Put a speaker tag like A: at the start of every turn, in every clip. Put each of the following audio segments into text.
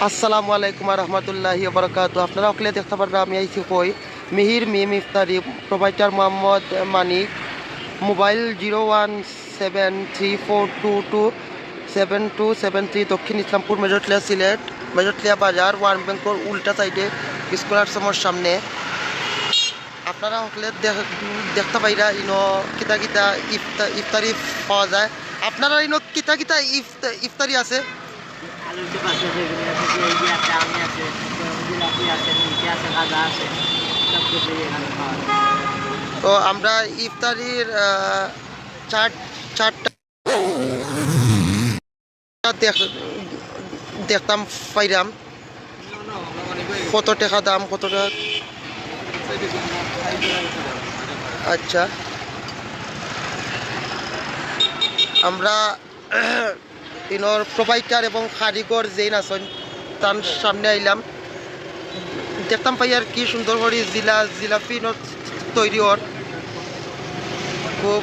A: আসসালামু আলাইকুম রহমতুল্লাহি বারাকাতু। আপনারা অকলে দেখতে পারবেন আমি আইছি কই মিহির মিম ইফতারি প্রোভাইডার মোহাম্মদ মানিক, মোবাইল 01734227273, দক্ষিণ ইসলামপুর মেজরটিয়া সিলেট, মেজরটিয়া বাজার, ওয়ান ব্যাংকর উল্টা সাইডে স্কুল আশ্রমের সামনে। আপনারা অকলে দেখতে পাইরা ইনো কিতা কিতা ইফতারি পাওয়া যায়। আপনারা ইনো কিতা কিতা ইফতারি আছে?
B: আলুর চপ আছে, বেগুনি আছে, পেঁয়াজি আছে, আলু আছে, জিলাপি আছে, নিমকি আছে, গাজা আছে, সব কিছু এখানে পাওয়া যায়।
A: তো আমরা ইফতারির চারটা দেখতাম পাইরাম। কত টাকা দাম, কত টাকা? আচ্ছা, আমরা ইনোর প্রোভাইডার এবং কারিগর যেই আছেন তার সামনে আইলাম। দেখতাম পাই আর কি সুন্দর করে জিলাপি তৈরি হর, খুব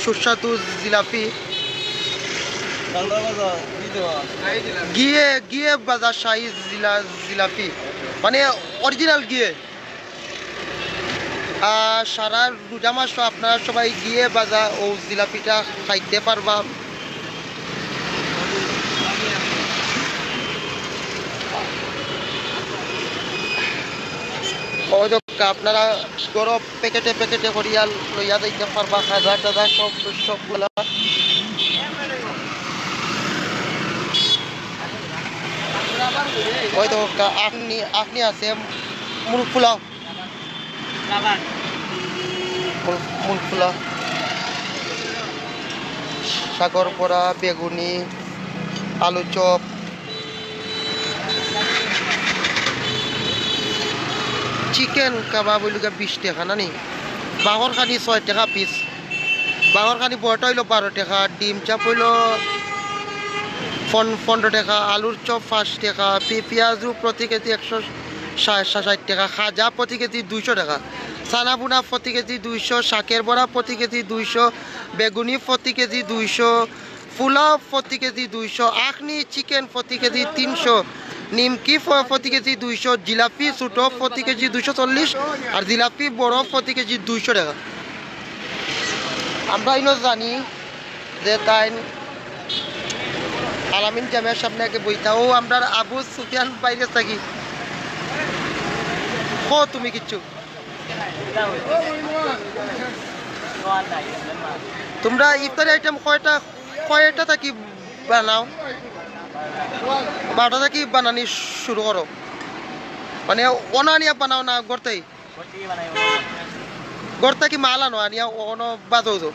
A: সুস্বাদু জিলাপি। গিয়ে গিয়ে বাজার শাহী জিলাপি, মানে অরিজিনাল গিয়ে। সারা রোজা মাস আপনারা সবাই গিয়ে বাজার ও জিলাপিটা খাইতে পারবা। আপনারা গরম প্যাকেটে প্যাকেটে করিয়া লইয়া যাইতে পারবা, খাজা টাজা সবগুলা। ওই তো আপনি আছে মুরগ পোলাও, মুরগ পোলাও, সাগর পরা, বেগুনি, আলু চপ, চিকেন কাবাব হইল 20 টাকা নানি, বাঘর খানি 6 টাকা পিস, বাঘর খানি বড়টা হইল 12 টাকা, ডিম চাপ হইল 15 টাকা, আলুর চপ 5 টাকা, পেঁয়াজু প্রতি কেজি 160 টাকা, খাজা প্রতি কেজি 200 টাকা, চানা বুনা প্রতি কেজি 200, শাকের বড়া প্রতি কেজি 200, বেগুনি প্রতি কেজি 200, পোলাও প্রতি কেজি 200, আখনি চিকেন প্রতি কেজি 300, নিমকি প্রতি কেজি 200, জিলাপি ছোটো প্রতি কেজি 240, আর জিলাপি বড় প্রতি কেজি 200 টাকা। আমরা ইনো জানি যে তাই আলামিন জামিয়ার সামনে আগে বইতা। ও আমরা আবু সুফিয়ান বাইরে থাকি। তুমি কিচ্ছু তোমরা ইফতারি আইটেম কয়টা থাকি বানাও? 12টা থাকি বানানি শুরু করো, মানে অনানিয়া বানাও না গড়তেই? গড়তে কি মাল আনো আনিয়া অন বাজো যো?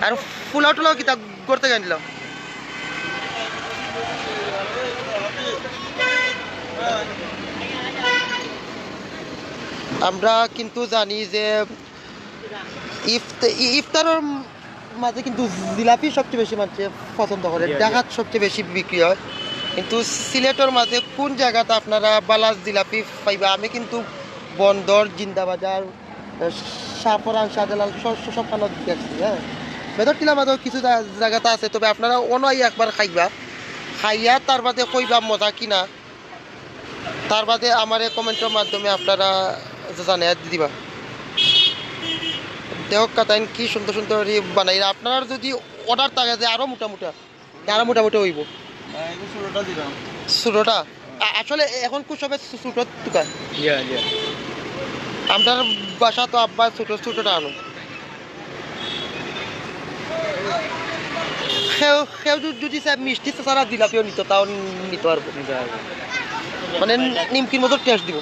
A: আর ফুলাও টুলাও কিতা গড়তে আনিল? আমরা কিন্তু জানি যে ইফতারের মাঝে কিন্তু জিলাপি সবচেয়ে বেশি মানুষ পছন্দ করে, ঢাকাত সবচেয়ে বেশি বিক্রি হয়। কিন্তু সিলেটের মাঝে কোন জায়গাতে আপনারা বালাস জিলাপি পাইবা? আমি কিন্তু বন্দর, জিন্দাবাজার, শাহপরান, শাহজালাল সবখানে দেখছি। হ্যাঁ, মেদরটিলার মাঝেও কিছু জায়গাতে আছে, তবে আপনারা অনয় একবার খাইবা, খাইয়া তার বাদে কইবা মজা কিনা, তার বাদে আমার কমেন্টের মাধ্যমে আপনারা জানিয়ে দিবা। দেখ কাতাইন কি সুন্দর সুন্দর বানাই। আপনার যদি অর্ডার থাকে যে আরো মোটামুটি হইব। ছোটটা আসলে এখন খুব সবে ছোট দোকান। আপনার বাসা তো আব্বা ছোটটা আনো। সেও যদি মিষ্টি ছাড়া জিলাপিও নিত তাও নিতে পারবো, মানে নিমকির মতো টেস্ট দিব।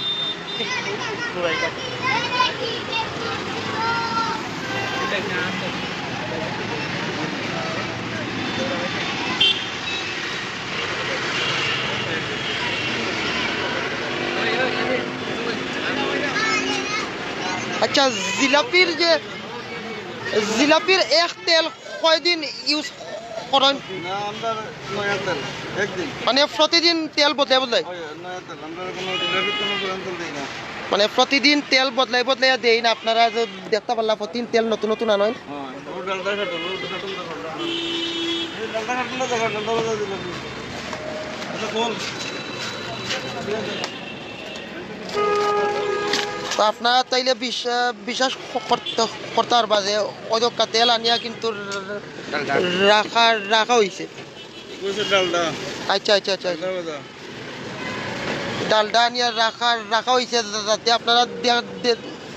A: আচ্ছা, জিলাপির এক তেল কয়দিন ইউজ করেন? মানে প্রতিদিন তেল বদলাই, মানে প্রতিদিন তেল বদলাই দেই না? আপনারা যে দেখতে পারলাম প্রতিদিন তেল নতুন নতুন আনেন। তো আপনারা তাইলে বিশ্বাস করতে পারবা যে অযক্কা তেল আনিয়া কিন্তু রাখা হয়েছে। আচ্ছা আচ্ছা আচ্ছা ডালটা আনিয়া রাখা হয়েছে যাতে আপনারা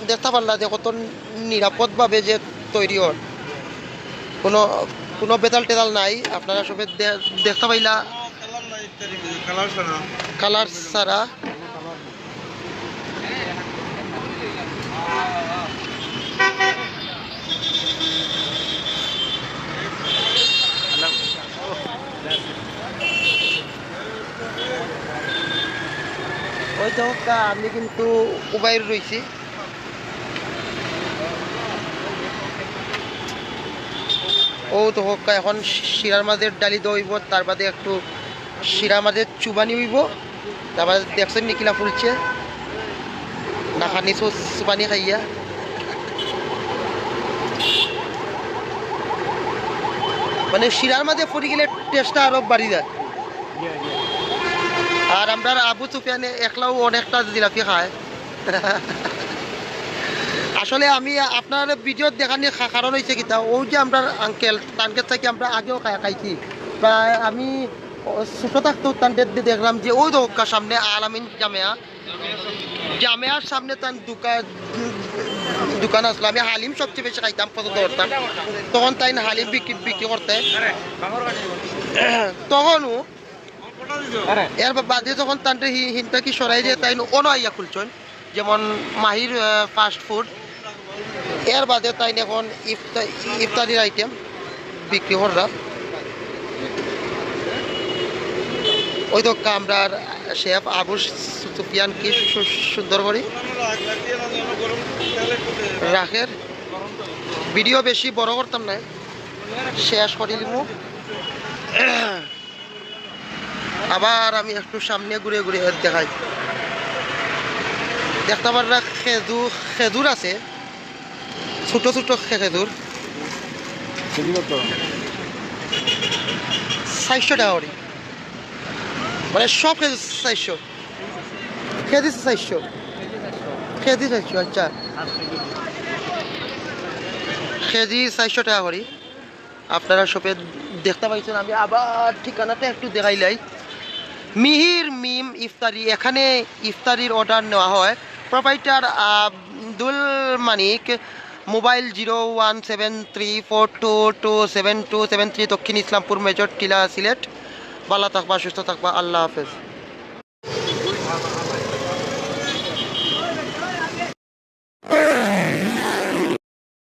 A: দেখতে পারলা যে কত নিরাপদভাবে যে তৈরি হয়, কোনো কোনো বেতাল টেতাল নাই। আপনারা সবে দেখতে পাইলা কালার ছাড়া। ওই তো আমি কিন্তু উবাইর রয়েছি। ও তো হোক এখন শিরার মাঝে ডালি দইব, তার বাদে একটু শিরা মাঝে চুবানি হইব, তারপরে দেখছেন নিকিলা ফুলছে না খানি চুবানি খাইয়া। মানে শিরার মাঝে ফুরি গেলে টেস্টটা আরো বাড়ি যায়। আর আমরা আবু সুফিয়ানে একলাও অনেকটা জিলাপি খায়। আসলে আমি আপনার ভিডিও দেখানোর কারণ হয়েছে কিতা, ওই যে আমরা আঙ্কেল তানকে থেকে আমরা আগেও খাইছি। প্রায় আমি ছোটো থাকতেও তানদের দেখলাম যে ওই দোকার সামনে আলামিন জামেয়ার সামনে তার দোকান আসলো। আমি হালিম সবচেয়ে বেশি খাইতাম, পছন্দ করতাম। তখন তাই হালিম বিক্রি করতে, তখনও এর বাদে যখন তান্ডে হিনটা কি সরাই দিয়ে তাই অন্য আইয়া খুলছেন, যেমন মাহির ফাস্ট ফুড। এর বাদে তাই এখন ইফতারির আইটেম বিক্রি করা। ওই তো কামরার শেফ আবু সুফিয়ান কি সুন্দর করে রাখের। ভিডিও বেশি বড় করতাম না, শেষ করে নিব। আবার আমি একটু সামনে ঘুরে ঘুরে দেখাই। দেখতে পারা খেজুর আছে, ছোট ছোট খেজুর 400 টাকা করে, মানে সব খেজুর 400 কেজি, 400 কেজি 400। আচ্ছা কেজি 400 টাকা করে আপনারা সবে দেখতে পাইছেন। আমি আবার ঠিকানাটা একটু দেখাইলাই। মিহির মিম ইফতারি, এখানে ইফতারির অর্ডার নেওয়া হয়। প্রোপাইটার আব্দুল মানিক, মোবাইল 01734227273, দক্ষিণ ইসলামপুর, মেজর টিলা, সিলেট। ভালো থাকবা, সুস্থ থাকবা, আল্লাহ হাফেজ।